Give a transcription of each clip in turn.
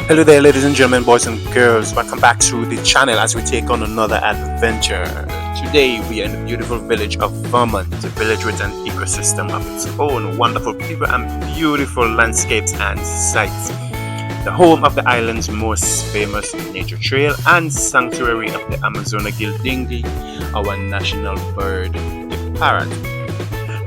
Hello there, ladies and gentlemen, boys and girls. Welcome back to the channel as we take on another adventure. Today, we are in the beautiful village of Vermont, a village with an ecosystem of its own, wonderful people and beautiful landscapes and sights. The home of the island's most famous nature trail and sanctuary of the Amazona gildingi, our national bird, the parrot.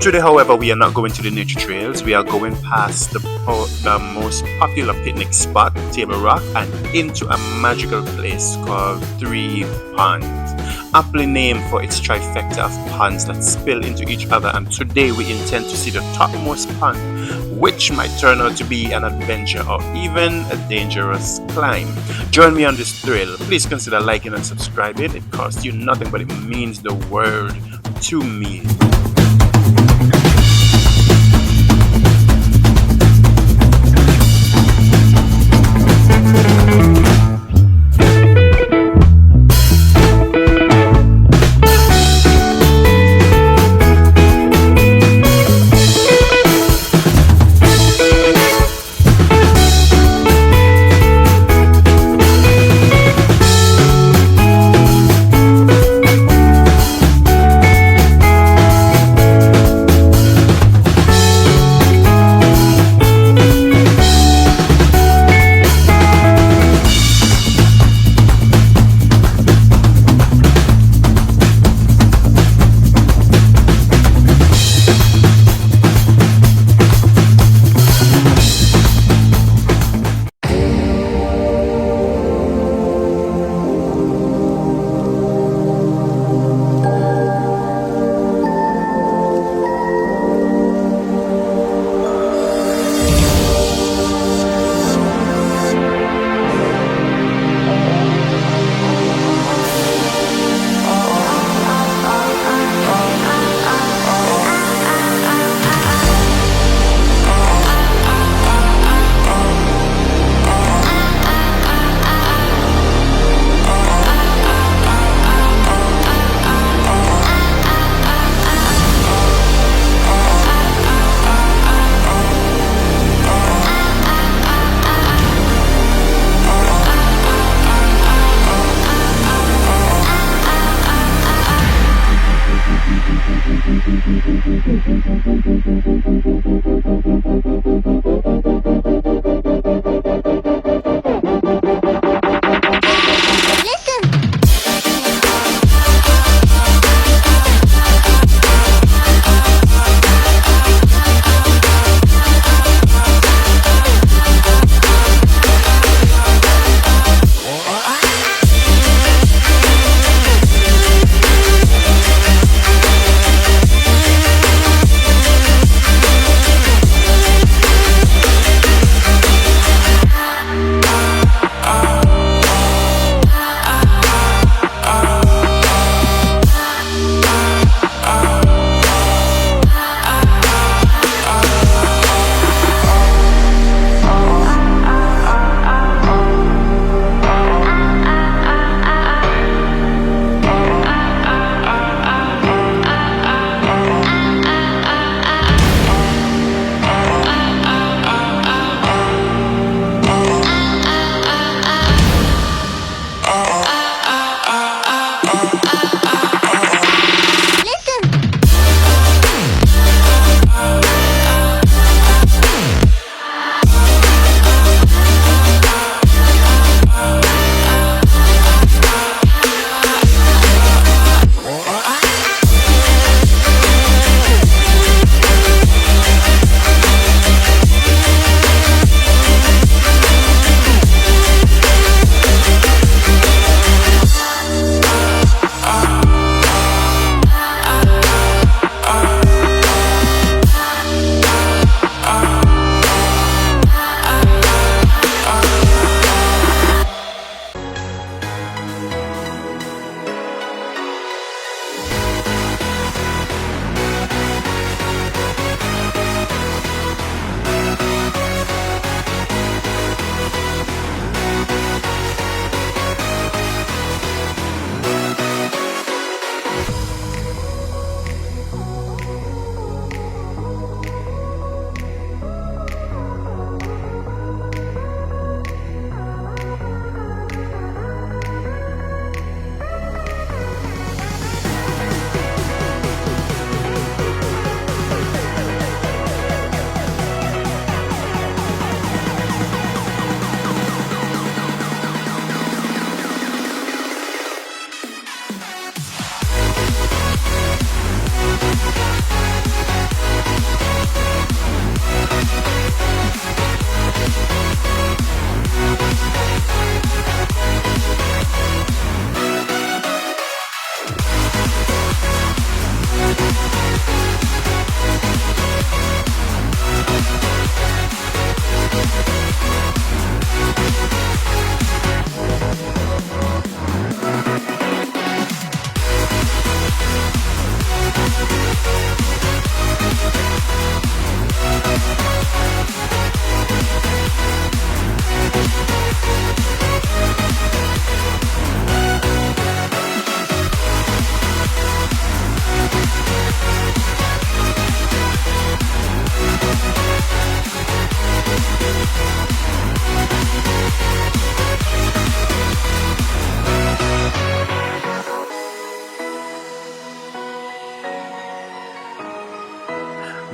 Today, however, we are not going to the nature trails. We are going past the most popular picnic spot, Table Rock, and into a magical place called Three Ponds, aptly named for its trifecta of ponds that spill into each other. And today, we intend to see the topmost pond, which might turn out to be an adventure or even a dangerous climb. Join me on this thrill. Please consider liking and subscribing. It costs you nothing, but it means the world to me.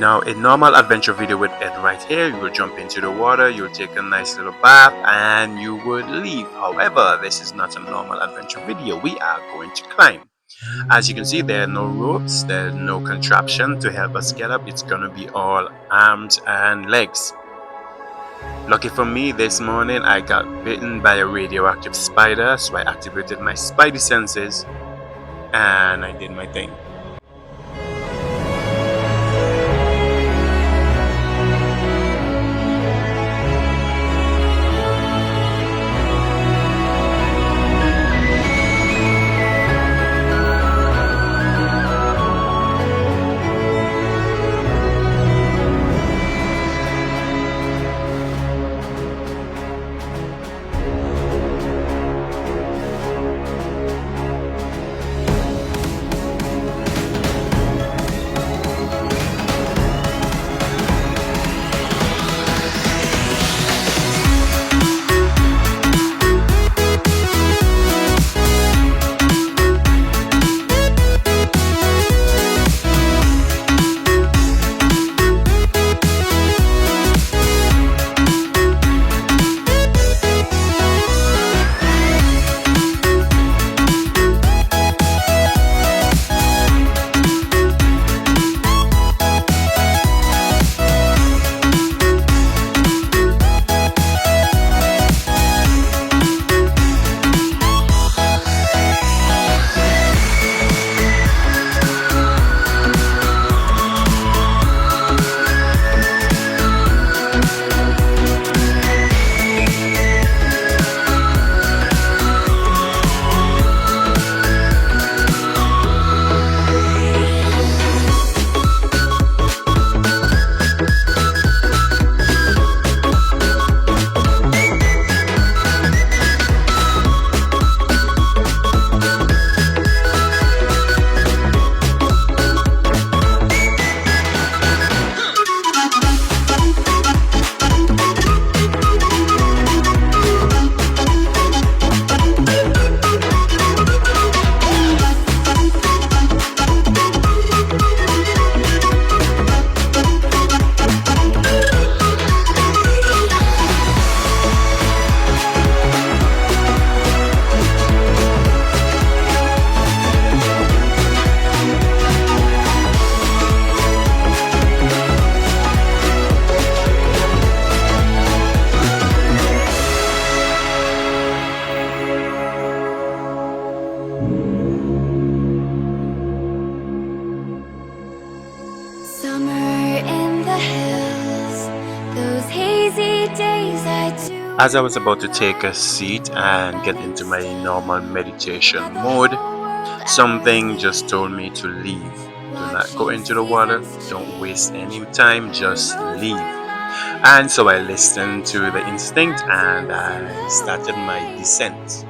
Now, a normal adventure video would end right here. You will jump into the water, you'll take a nice little bath, and you would leave. However, this is not a normal adventure video. We are going to climb. As you can see, there are no ropes, there's no contraption to help us get up. It's gonna be all arms and legs. Lucky for me, this morning I got bitten by a radioactive spider, so I activated my spidey senses and I did my thing. As I was about to take a seat and get into my normal meditation mode, something just told me to leave. Do not go into the water, don't waste any time, just leave. And so I listened to the instinct and I started my descent.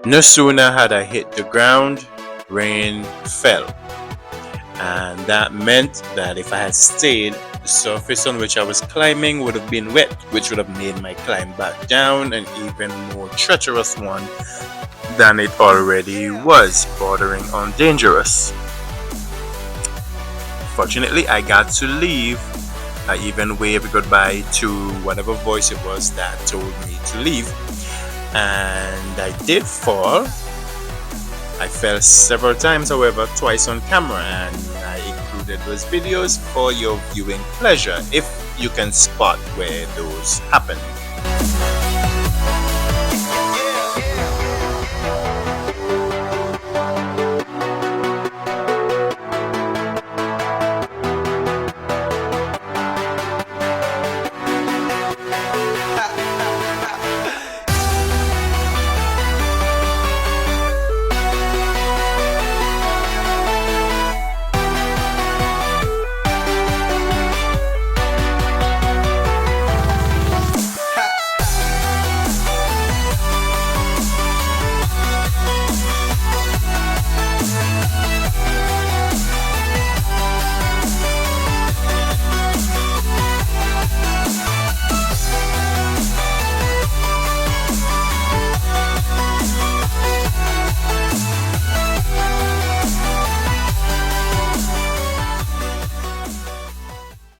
No sooner had I hit the ground, rain fell. And that meant that if I had stayed, the surface on which I was climbing would have been wet, which would have made my climb back down an even more treacherous one than it already was, bordering on dangerous. Fortunately, I got to leave. I even waved goodbye to whatever voice it was that told me to leave. And I did fall. I fell several times, however, twice on camera, and I included those videos for your viewing pleasure if you can spot where those happen.